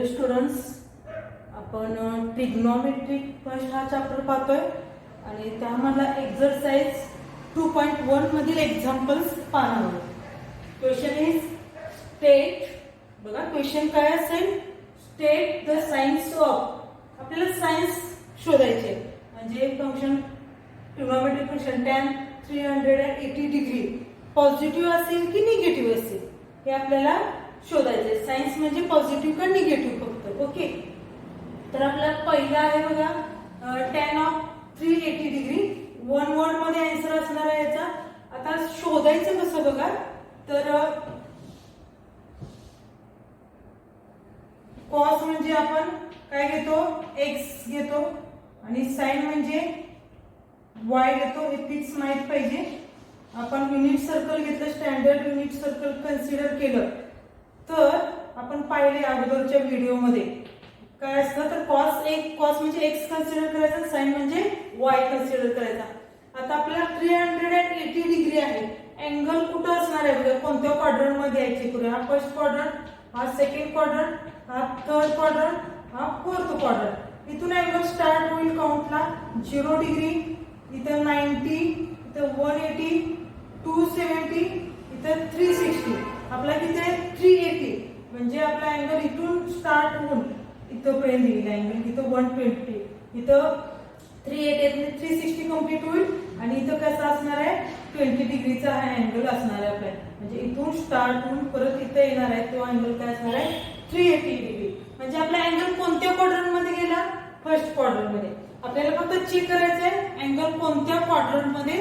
Dear students, आपण trigonometric first हा chapter पाहतोय आणि त्यामधला एक्सरसाइज 2.1 मधील एक्झाम्पल्स पाहणार आहोत. Question is state. बघा क्वेश्चन काय असेल, स्टेट द साइन्स ऑफ. आपल्याला साइन्स शोधायचे म्हणजे function trigonometric function tan 380 degree positive असेल की निगेटिव्ह असेल हे आपल्याला शोधायचे. सायन्स म्हणजे पॉझिटिव्ह का निगेटिव्ह फक्त. ओके, तर आपला पहिला आहे बघा tan of 380 degree. One word मध्ये आन्सर असणार आहे याचा. आता शोधायचं कसं बघा, तर कॉस म्हणजे आपण काय घेतो, एक्स घेतो आणि साइन म्हणजे वाय घेतो. हे फिक्स माहित पाहिजे. आपण युनिट सर्कल घेतलं, स्टँडर्ड युनिट सर्कल कन्सिडर केलं तर आपण पाहिले अगोदरच्या व्हिडिओमध्ये काय असतं, तर कॉस म्हणजे एक्स कन्सिडर करायचा, साइन म्हणजे वाय कन्सिडर करायचा. आता आपल्याला 380 डिग्री आहे. अँगल कुठं असणार आहे बघा, कोणत्या क्वाड्रंट मध्ये यायची करूया. हा फर्स्ट क्वाड्रंट, हा सेकंड क्वाड्रंट, हा थर्ड क्वाड्रंट, हा फोर्थ क्वाड्रंट. इथून अँगल स्टार्ट होईल काउंटला 0 डिग्री, इथं 90, इथं 180, 270, इथं 360. आपला किती आहे 380. म्हणजे आपला अँगल इथून स्टार्ट होऊन इथपर्यंत येईल अँगल. इथं 120, इथं 380, 360 कंप्लीट होईल आणि इथं कसं असणार आहे 20 डिग्रीचा हा अँगल असणार आहे आपल्याला. म्हणजे इथून स्टार्ट होऊन परत इथं येणार आहे तो अँगल काय असणार आहे 380 डिग्री. म्हणजे आपला अँगल कोणत्या क्वाड्रंट मध्ये गेला, फर्स्ट क्वाड्रंट मध्ये. आपल्याला फक्त चेक करायचं आहे अँगल कोणत्या क्वाड्रंट मध्ये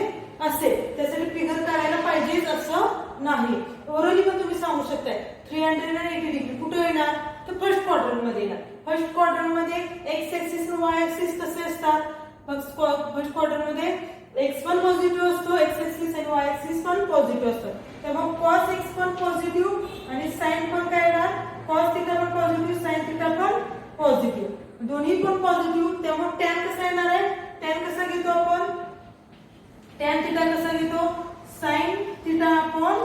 असेल. त्यासाठी फिगर काढायला पाहिजेच असं नाही. ओरली पण तुम्ही सांगू शकताय 380 डिग्री कुठे येणार, तर फर्स्ट क्वाड्रंट मध्ये येणार. फर्स्ट क्वाड्रंट मध्ये एक्स ऍक्सिस आणि वाय ऍक्सिस कसे असतात, फर्स्ट क्वाड्रंट मध्ये एक्स पण पॉझिटिव्ह असतो, एक्स ऍक्सिस आणि वाय ऍक्सिस पण पॉझिटिव्ह असतो. त्यामुळे कॉस एक्स पण पॉझिटिव्ह आणि साइन पण काय येणार, कॉस थिटा पण पॉझिटिव्ह, साइन थिटा पण पॉझिटिव्ह, दोन्ही पण पॉझिटिव्ह. त्यामुळे टॅन कसा येणार आहे, टॅन कसा घेतो आपण, टॅन थिटा कसा घेतो, sine theta upon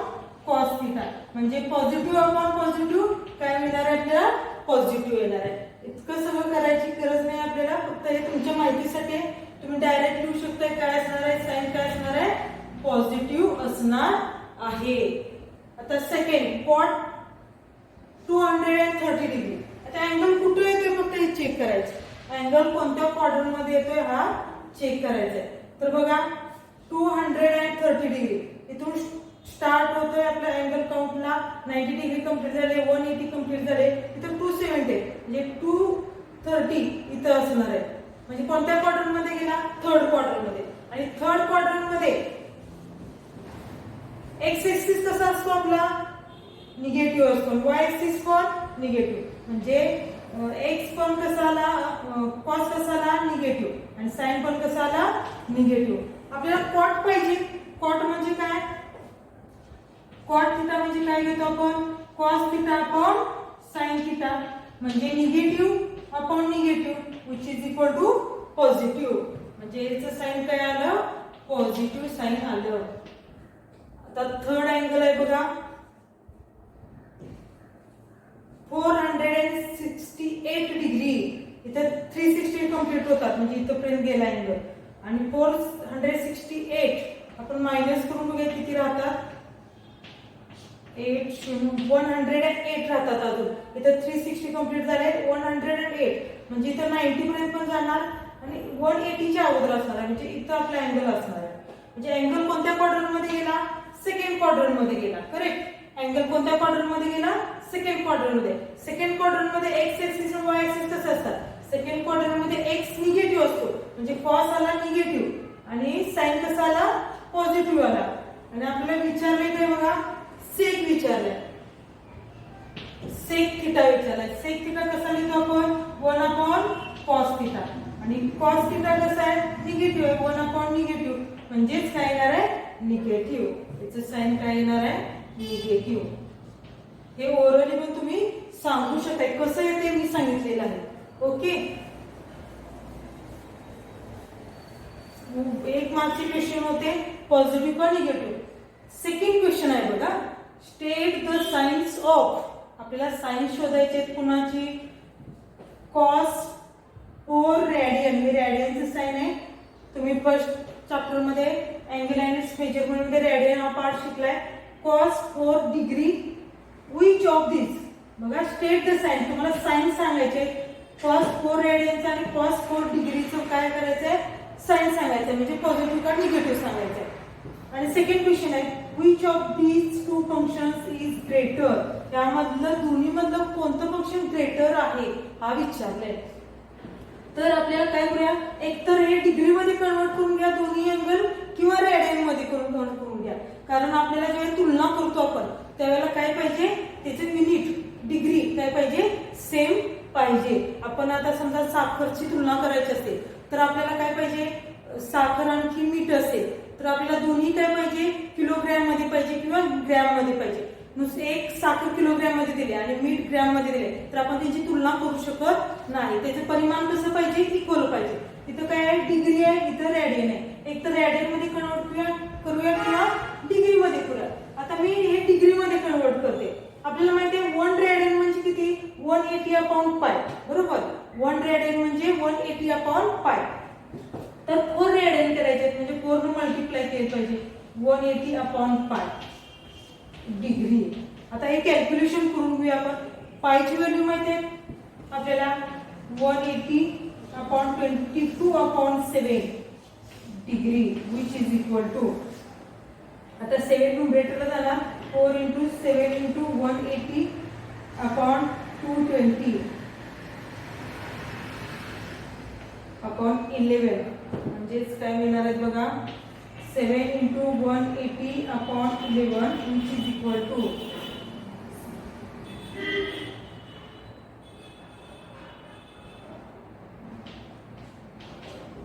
cos theta. म्हणजे पॉझिटिव्ह अपॉन पॉझिटिव्ह काय येणार आहे आपल्याला, पॉझिटिव्ह येणार आहे. इतकं सगळं करायची गरज नाही आपल्याला, फक्त हे तुमच्या माहितीसाठी तुम्ही डायरेक्ट लिहू शकता. काय असणार आहे, साइन काय असणार आहे, पॉझिटिव्ह असणार आहे. आता सेकंड कॉट 230 डिग्री. आता अँगल कुठे येतोय फक्त हे चेक करायचं. अँगल कोणत्या क्वाड्रंट मध्ये येतोय हा चेक करायचा आहे. तर बघा 230 डिग्री इथून स्टार्ट होतोय आपल्या अँगल काउंटला 90 डिग्री कंप्लीट झाले, 180 कंप्लीट झाले, इथं 270 म्हणजे 230 इथं असणार आहे. म्हणजे कोणत्या क्वाड्रंट मध्ये गेला, थर्ड क्वाड्रंट मध्ये. आणि थर्ड क्वाड्रंट मध्ये एक्स ऍक्सिस कसा असतो आपला, निगेटिव्ह असतो, वाय ऍक्सिस पण निगेटिव्ह. म्हणजे एक्स पण कसा आला, कॉस कसा आला निगेटिव्ह आणि साइन पण कसा आला निगेटिव्ह. आपल्याला कॉट पाहिजे. कॉट म्हणजे काय, कॉट थिटा म्हणजे काय घेतो आपण, cos theta upon sine theta. म्हणजे negative upon negative which is equal to positive. म्हणजे याचं साइन काय आलं, पॉझिटिव्ह साइन आलं. आता थर्ड अँगल आहे बघा 468 डिग्री. इथं 360 कंप्लीट होतात म्हणजे इथपर्यंत गेला अँगल. आणि 468 आपण मायनस करून बघूया किती राहतात, 108 राहतात. अजून इथं 360 कंप्लीट झाले, 108 म्हणजे इथं 90 पर्यंत पण जाणार आणि 180 च्या अगोदर असणार आहे. म्हणजे इथं आपला अँगल असणार आहे. म्हणजे अँगल कोणत्या क्वाड्रंट मध्ये गेला, सेकंड क्वाड्रंट मध्ये गेला. करेक्ट. अँगल कोणत्या क्वाड्रंट मध्ये गेला, सेकंड क्वाड्रंट मध्ये. सेकंड क्वाड्रंट मध्ये एक्स ऍक्सिस आणि वाय ऍक्सिस कसे असतात, सेकंड क्वाड्रंट मध्ये एक्स निगेटिव्ह असतो म्हणजे कॉस आला निगेटिव्ह आणि साइन कसा आला पॉझिटिव्ह आला. आणि आपल्याला विचारले काय बघा, सेक विचारलाय, सेक थिटा विचारलाय. सेक थिटा कसा लिहितो आपण, 1 अपॉन कॉस थिटा. आणि कॉस थिटा कसा आहे निगेटिव्ह आहे, 1 अपॉन निगेटिव्ह म्हणजेच काय येणार आहे निगेटिव्ह. याचं साइन काय येणार आहे निगेटिव्ह. हे ओरली पण तुम्ही सांगू शकता, कसं येते मी सांगितलेलं आहे. ओके, एक मार्कचे क्वेश्चन होते पॉझिटिव्ह का निगेटिव्ह. सेकंड क्वेश्चन आहे बघा, स्टेट द साइन्स ऑफ. आपल्याला साइन्स शोधायचे कुणाची, कॉस 4 रेडियन, हे रेडियनचं साइन आहे. तुम्ही फर्स्ट चॅप्टर मध्ये अँगल अँड इट्स मेजरमेंट मध्ये रेडियन हा पार्ट शिकलाय. Cos 4 degree which of this, बघा स्टेट द साइन, तुम्हाला साइन सांगायचे. कॉस 4 रेडियनचं आणि कॉस 4 डिग्रीचं काय करायचंय, साइन सांगायचं, म्हणजे पॉझिटिव्ह का निगेटिव्ह सांगायचंय. आणि सेकंड क्वेश्चन आहे which of these two functions is greater, यामधलं दोन्ही मधलं कोणतं फंक्शन ग्रेटर आहे हा विचारलंय. तर आपल्याला काय करूया, एक तर हे डिग्री मध्ये कन्वर्ट करून घ्या दोन्ही अँगल, किंवा रेडियन मध्ये कन्वर्ट करून घ्या. कारण आपल्याला जेव्हा तुलना करतो आपण त्यावेळेला काय पाहिजे, त्याचे युनिट डिग्री काय पाहिजे, सेम पाहिजे. आपण आता समजा साखरची तुलना करायची असेल तर आपल्याला काय पाहिजे, साखर आणखी मीठ असेल तर आपल्याला दोन्ही काय पाहिजे, किलोग्रॅम मध्ये पाहिजे किंवा ग्रॅम मध्ये पाहिजे. नुसते एक साखर किलोग्रॅम मध्ये दिले आणि मीठ ग्रॅम मध्ये दिले तर आपण त्याची तुलना करू शकत नाही. त्याचे परिमाण कसं पाहिजे, इक्वल पाहिजे. इथं काय आहे, डिग्री आहे, इथं रेडियन आहे. एक तर रेडियन मध्ये कन्वर्ट करूया किंवा डिग्री मध्ये करूया. आता मी हे डिग्री मध्ये कन्वर्ट करते. आपल्याला माहिती आहे 1 रेडियन म्हणजे किती, 180/π, बरोबर. 1 रेडियन म्हणजे 180/π. तर 4 रेडियन करायचे म्हणजे 4 ने मल्टिप्लाय केले पाहिजे, 180/π डिग्री. आता हे कॅल्क्युलेशन करून घेऊया आपण. पायची व्हॅल्यू माहिती आहे आपल्याला 180/22/7 degree which is equal to, आता 7 न्यूमरेटरला झाला 4 × 7 × 180/220/11 म्हणजेच काय मिळणार आहे बघा, 7 × 180/11 which is equal to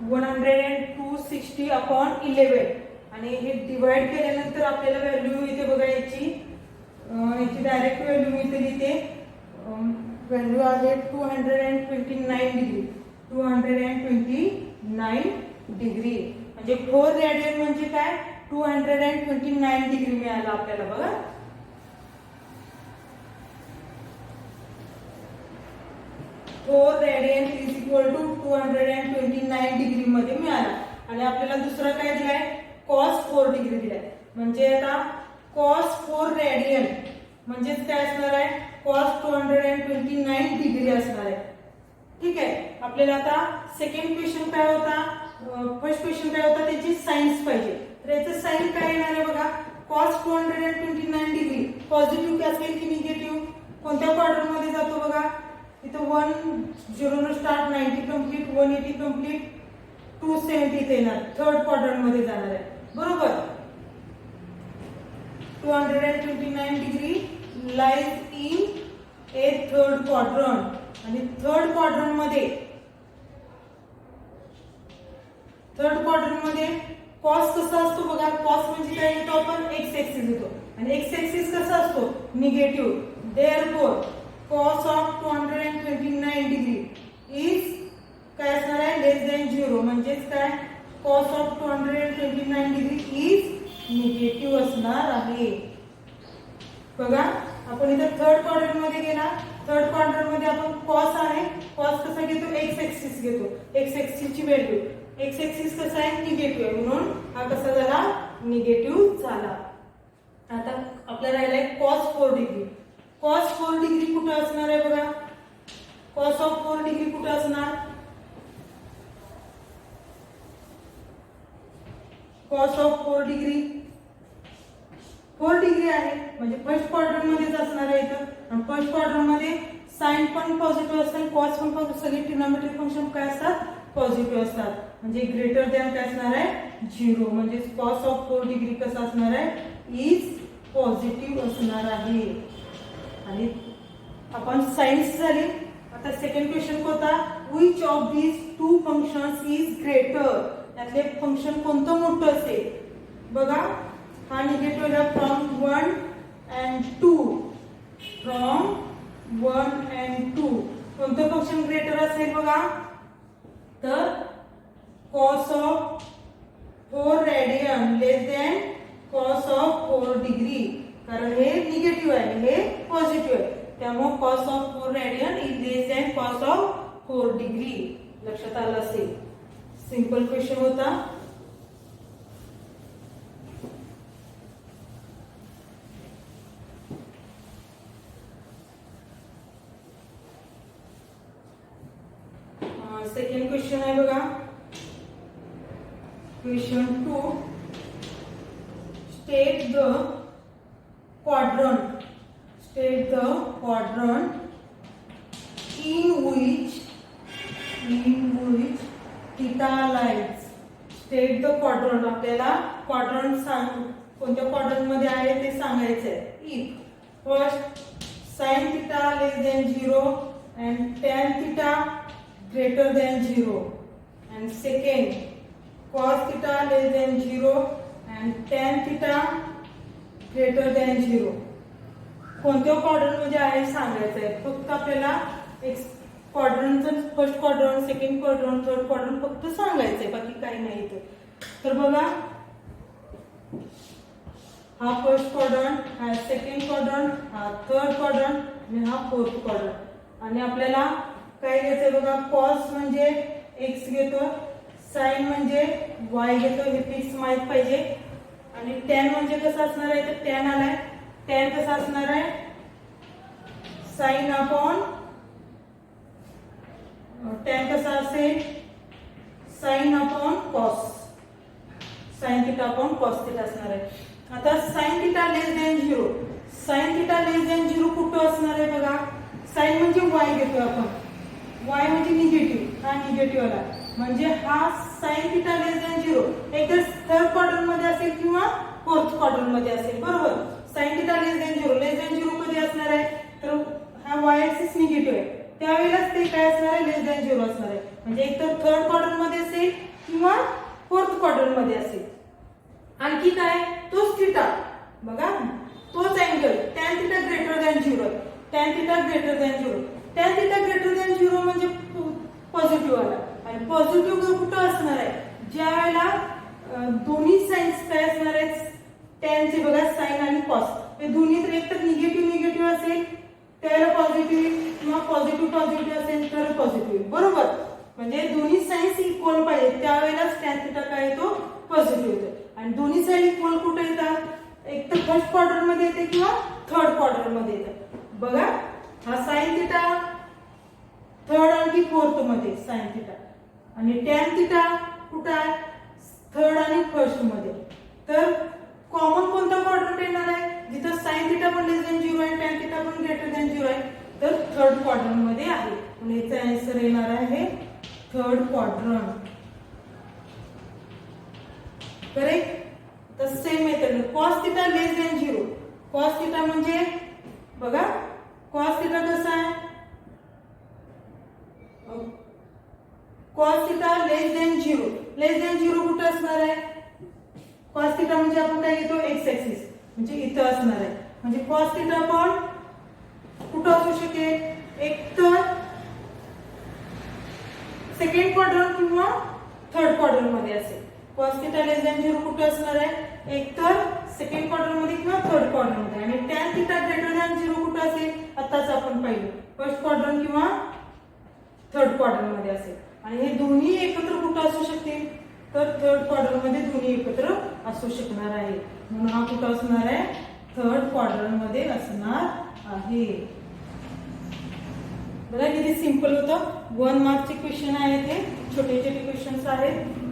160/11. आणि हे डिवाइड केल्यानंतर आपल्याला व्हॅल्यू मिळते बघा याची डायरेक्ट व्हॅल्यू मिळते. इथे व्हॅल्यू आहे 229 डिग्री, 229 डिग्री म्हणजे 4 रेडियन म्हणजे काय, 229 डिग्री मिळाला आपल्याला बघा. Four radian is equal to 229 degree मध्ये मिळाला. आणि आपल्याला दुसरा काय दिलाय, cos 4 डिग्री दिलाय. म्हणजे आता cos 4 रेडियन म्हणजेच काय असणार आहे, cos 229 डिग्री असणार आहे. ठीक आहे. आपल्याला आता सेकंड क्वेश्चन काय होता, फर्स्ट क्वेश्चन काय होता, त्याची साइन्स पाहिजे. तर याचं साइन काय येणार आहे बघा, cos 229 डिग्री पॉझिटिव्ह असेल की निगेटिव्ह, कोणत्या क्वाड्रंट मध्ये जातो बघा. इथं 10 न स्टार्ट, 90 कंप्लीट, 180 कंप्लीट, 270 इथे येणार, थर्ड क्वाड्रंट मध्ये जाणार आहे, बरोबर. 229 degree lies in A third quadrant. आणि थर्ड क्वाड्रंट मध्ये कॉस कसा असतो बघा, कॉस म्हणजे काय येतो आपण, एक्स एक्सिस येतो. आणि एक्स एक्सिस कसा असतो, negative. Therefore cos of 229 degree is काय असणार आहे, लेस दॅन 0. म्हणजेच काय, cos of 229 degree is negative असणार आहे. बघा आपण इथे थर्ड क्वाड्रंट मध्ये गेला, थर्ड क्वाड्रंट मध्ये आपण cos आहे, cos कसा घेतो, एक्स एक्सिस घेतो. एक्स एक्सिस ची व्हॅल्यू, एक्स एक्सिस कसा आहे, निगेटिव्ह आहे, म्हणून हा कसा झाला, निगेटिव्ह झाला. आता आपल्याला राहिलाय cos 4 डिग्री. cos 4 डिग्री कुठे असणार आहे बघा, cos of 4 डिग्री कुठे असणार, cos of 4 डिग्री 4 डिग्री आहे म्हणजे फर्स्ट क्वाड्रंट मध्येच असणार आहे इथं. आणि फर्स्ट क्वाड्रंट मध्ये साइन पण पॉझिटिव्ह असतात, cos पण पॉझिटिव्ह, सगळे ट्रिग्नोमेट्रिक फंक्शन काय असतात, पॉझिटिव्ह असतात. म्हणजे ग्रेटर दॅन काय असणार आहे, 0. म्हणजे cos of 4 डिग्री कसा असणार आहे, इज पॉझिटिव्ह असणार आहे. आणि आपण साइन्स झाली. आता सेकंड क्वेश्चन कोणता, which of these two functions is greater, यातले फंक्शन कोणतं मोठं असेल बघा. हा निगेटिव्ह आहे फ्रॉम 1 and 2, फ्रॉम 1 and 2 कोणतं फंक्शन ग्रेटर असेल बघा, तर cos of 4 radian less than cos of 4 degree. कारण हे निगेटिव्ह आहे, हे पॉझिटिव्ह आहे, त्यामुळे cos of 4 radian is less than cos of 4 degree. लक्षात आलं असेल. सिंपल क्वेश्चन होता. सेकंड क्वेश्चन आहे बघा. Question 2. State the quadrant in which theta lies. State the quadrant. आपल्याला quadrant सांग, कोणत्या quadrant मध्ये आहे ते सांगायचं आहे. If first sin theta less than 0 and tan theta greater than 0, and second cos theta less than 0 and tan theta greater than 0. कोणत्या quadrant मध्ये आहे सांगायचं आहे. फक्त आपल्याला एक क्वाड्रंटचं first quadrant, second quadrant, third quadrant फक्त सांगायचंय, बाकी काही नाही. तर बघा, हा फर्स्ट क्वाड्रंट, हा सेकंड क्वाड्रंट, हा थर्ड क्वाड्रंट आणि हा फोर्थ क्वाड्रंट. आणि आपल्याला काय घ्यायचंय बघा. कॉस म्हणजे एक्स घेतो, साइन म्हणजे वाय घेतो, हे फिक्स माहित पाहिजे. आणि टॅन म्हणजे कसं असणार आहे, तर टॅन आलाय. टॅन कसं असणार आहे, साइन अपॉन टॅन कसा असेल, sine upon cos, sine theta upon cos theta असणार आहे. आता साइन थिटा लेस दॅन 0, साइन थिटा लेस दॅन 0 कुठं असणार आहे बघा. साइन म्हणजे वाय घेतो आपण, वाय म्हणजे निगेटिव्ह, हा निगेटिव्ह आला म्हणजे हा साइन थिटा लेस दॅन 0 एकतर थर्ड क्वाड्रंट मध्ये असेल किंवा फोर्थ क्वाड्रंट मध्ये असेल. बरोबर. साइन थिटा लेस दॅन 0 कधी असणार आहे, तर हा वाय ऍक्सिस निगेटिव्ह आहे, त्यावेळेलाच ते काय असणार आहे, लेस दॅन 0 असणार आहे. म्हणजे एकतर थर्ड क्वाड्रंट मध्ये असेल किंवा फोर्थ क्वाड्रंट मध्ये असेल. आणखी काय, तोच थिटा बघा, तोच angle tan theta greater than 0, tan theta greater than 0, tan theta greater than 0 म्हणजे पॉझिटिव्ह आला. आणि पॉझिटिव्ह कुठं असणार आहे, ज्या वेळेला दोन्ही साइन्स काय असणार आहेत, टॅनचे बघा साइन आणि कॉस, हे दोन्ही तर एक तर निगेटिव्ह असेल त्याला पॉझिटिव्ह, किंवा पॉझिटिव्ह असेल तर पॉझिटिव्ह. बरोबर. म्हणजे दोन्ही साइन्स इक्वल पाहिजे, त्यावेळेलाच टॅन थिटा काय येतो, पॉझिटिव्ह येतो. आणि दोन्ही साइन इक्वल कुठे येतात, एक तर फर्स्ट क्वाड्रंट मध्ये येते किंवा थर्ड क्वाड्रंट मध्ये येतात. बघा, हा साइन थिटा थर्ड आणि फोर्थ मध्ये साइन थिटा, आणि टॅन थिटा कुठं आहे, थर्ड आणि फर्स्ट मध्ये. तर कॉमन कोणता क्वाड्रंट येणार आहे, जिथं साइन थिटा पण लेस दॅन 0 आहे, टॅन थिटा पण ग्रेटर दॅन 0 आहे, तर थर्ड क्वाड्रंट मध्ये आहे. म्हणून याचा आन्सर येणार आहे थर्ड क्वाड्रंट. करेक्ट. तर सेम मेथड, कॉस थिटा लेस दॅन 0, कॉस थिटा म्हणजे बघा, कॉस थिटा कसा आहे, कॉस थिटा लेस दॅन 0, लेस दॅन 0 कुठं असणार आहे, कॉस थिटा म्हणजे आपण काय घेतो, एक्स ऍक्सिस, म्हणजे इथं असणार आहे. म्हणजे कॉस थिटा पण कुठं असू शकेल, एक तर सेकंड क्वाड्रंट किंवा थर्ड क्वाड्रंट मध्ये असेल. कॉस थिटा लेस दॅन 0 कुठं असणार आहे, एक तर सेकंड क्वाड्रंट मध्ये किंवा थर्ड क्वाड्रंट मध्ये. आणि टॅन थिटा ग्रेटर दॅन 0 कुठं असेल, आताच आपण पाहिलं, फर्स्ट क्वाड्रंट किंवा थर्ड क्वाड्रंट मध्ये असेल. आणि हे दोन्ही एकत्र कुठं असू शकतील, तर थर्ड क्वाड्रंट मध्ये दोन्ही एकत्र असू शकणार आहे. म्हणून हा कुठं असणार आहे, थर्ड क्वाड्रंट मध्ये असणार आहे. बघा किती सिंपल होतं. 1 मार्कचे क्वेश्चन आहे, ते छोटे छोटे क्वेश्चन्स आहेत.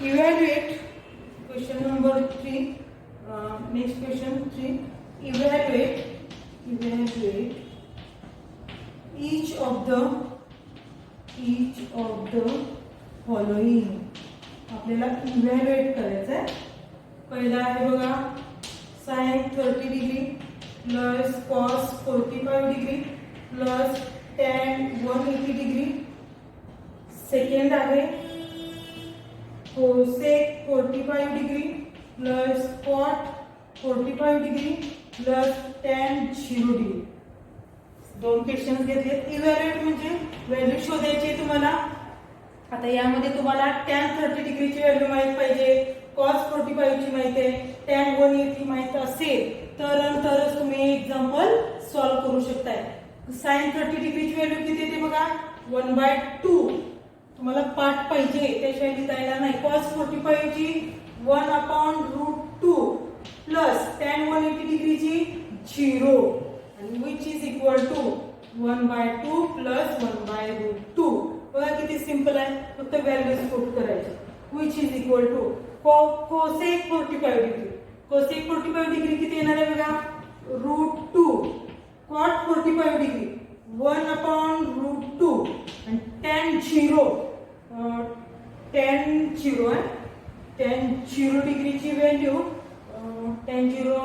Evaluate question number 3. Next question 3. Evaluate each of the following. आपल्याला इव्हॅल्युएट करायचं आहे. पहिला आहे बघा, sine 30 degree plus cos 45 degree plus tan 180 degree. Second आहे cosec 45 degree plus cot 45 degree plus tan 0 degree. दोन क्वेश्चन घेतले. इव्हॅल्युएट म्हणजे व्हॅल्यू शोधायची तुम्हाला. आता यामध्ये तुम्हाला tan 30 डिग्रीची व्हॅल्यू माहित पाहिजे, cos 45 ची माहिती आहे, tan 180 माहित असेल तरच तुम्ही एक्झाम्पल सॉल्व्ह करू शकताय. sin 30 डिग्रीची व्हॅल्यू किती येते बघा 1/2. तुम्हाला पाठ पाहिजे त्याशिवाय लिहिता येणार नाही. cos 45 ची 1/√2 प्लस tan 180 डिग्रीची 0 आणि which is equal to 1/2 plus 1/√2. बघा किती सिंपल आहे, फक्त व्हॅल्यूज पुट करायचे. which is equal to cosec 45 degree. cosec 45 degree किती येणार आहे बघा √2. cot 45 डिग्री 1/√2 आणि tan 0 tan 0 डिग्रीची व्हॅल्यू tan 0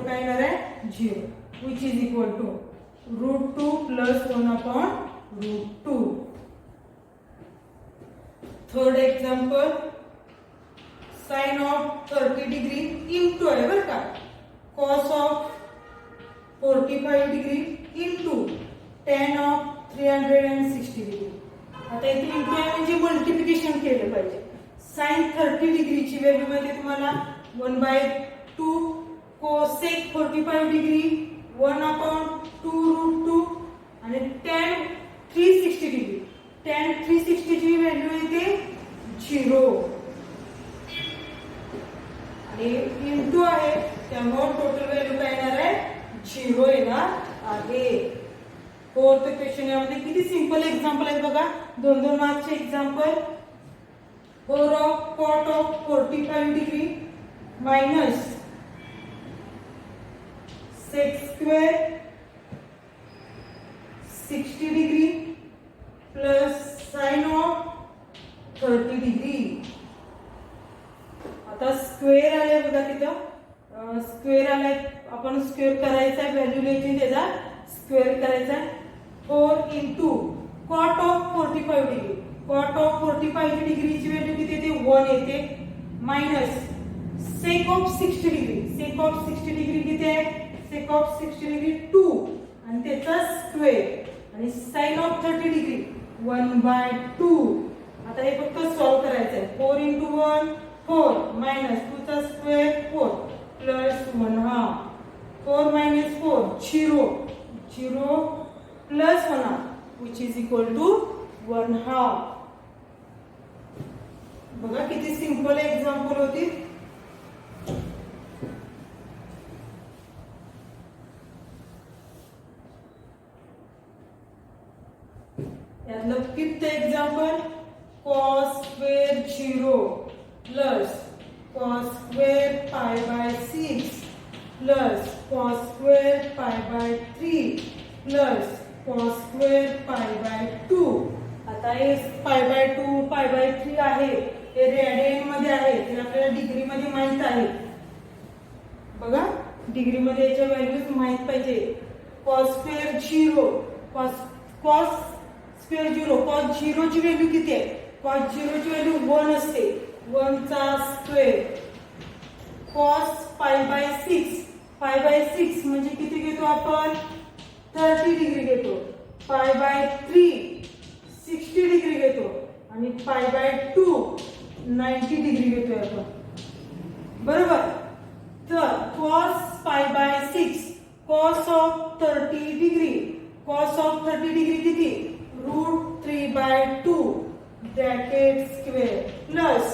काय येणार आहे 0. which is equal to √2 plus 1/√2. Third example sin of 30 degree into आहे बरं का cos of 45 degree into tan of 360 degree. आता इथे इंटू आहे म्हणजे मल्टिप्लिकेशन केलं पाहिजे. sin 30 डिग्रीची व्हॅल्यू मध्ये तुम्हाला 1/2 cosec 45 डिग्री 1/2√2 आणि tan 360 डिग्री. tan 360 ची व्हॅल्यू येते 0 आणि इंटू आहे त्यामुळे टोटल व्हॅल्यू काय येणार आहे 0 येणार आहे. फोर्थ क्वेश्चन यामध्ये किती सिंपल एक्झाम्पल आहेत बघा, 2-2 मार्कचे example. 4 of cot of 45 degree minus sec square 60 degree plus sin of 30 degree. आता स्क्वेअर आले बघा तिथं स्क्वेअर आलाय, आपण स्क्वेअर करायचा आहे, व्हॅल्यू लिहायची त्याचा स्क्वेअर करायचा आहे. 4 into cot of 45 degree. cot of 45 डिग्रीची value किती येते 1 येते minus sec of 60 degree. sec of 60 degree किती आहे sec of 60 डिग्री 2 आणि त्याचा स्क्वेअर आणि sin of 30 डिग्री 1/2. आता हे फक्त सॉल्व्ह करायचं आहे. 4 इंटू 1 4 मायनस 2 चा square 4 plus 1/2. 4 minus 4 0 plus 1/2 which is equal to 1/2. बघा किती सिंपल एक्झाम्पल होती. यातलं fifth example cos square 0 plus cos square π/6 plus cos square π/3 plus cos square π/2. आता हे π/2 π/3 आहे हे रेडियन मध्ये आहे, हे आपल्याला डिग्री मध्ये माहित आहे. बघा डिग्री मध्ये याच्या व्हॅल्यूज माहित पाहिजे. cos square 0 cos square 0 cos 0 ची व्हॅल्यू किती आहे cos 0 ची व्हॅल्यू 1 असते. 1 चा स्क्वेअर cos π/6 म्हणजे किती घेतो आपण 30 डिग्री घेतो. π/3 60 डिग्री घेतो आणि π/2 90 डिग्री घेतोय आपण बरोबर. तर cos π/6 cos of 30 degree cos of 30 degree किती √3/2 bracket square plus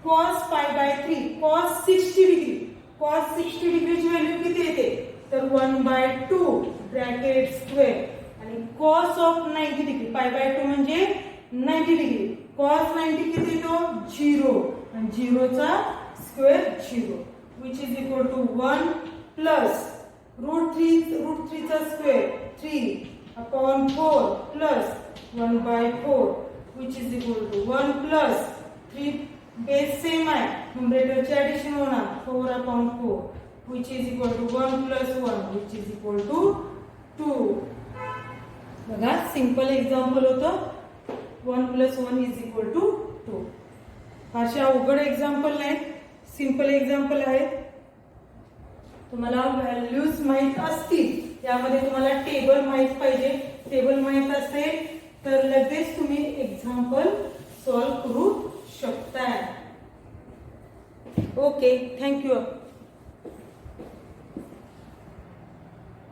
cos π/3 cos 60 degree cos 60 डिग्रीची value किती येते तर 1/2 ब्रॅकेट स्क्वेअर आणि cos of 90 डिग्री π/2 म्हणजे 90 डिग्री cos 90 किती येतो 0 आणि 0 चा square 0 which is equal to 1 plus √3 चा square 3/4 plus 1/4 which is equal to 1 plus 3 base same आहे न्यूमरेटरचे ऍडिशन होणार 4/4 which is equal to 1 plus 1 which is equal to 2. बघा सिंपल एक्झाम्पल होतं 1 plus 1 is equal to 2. फारसे अवघड example नाहीत, simple example आहेत. तुम्हाला व्हॅल्यूज माहित असतील, यामध्ये तुम्हाला टेबल माहित पाहिजे. टेबल माहित असेल तर लगेच तुम्ही एक्झाम्पल सॉल्व करू शकता. Okay, thank you.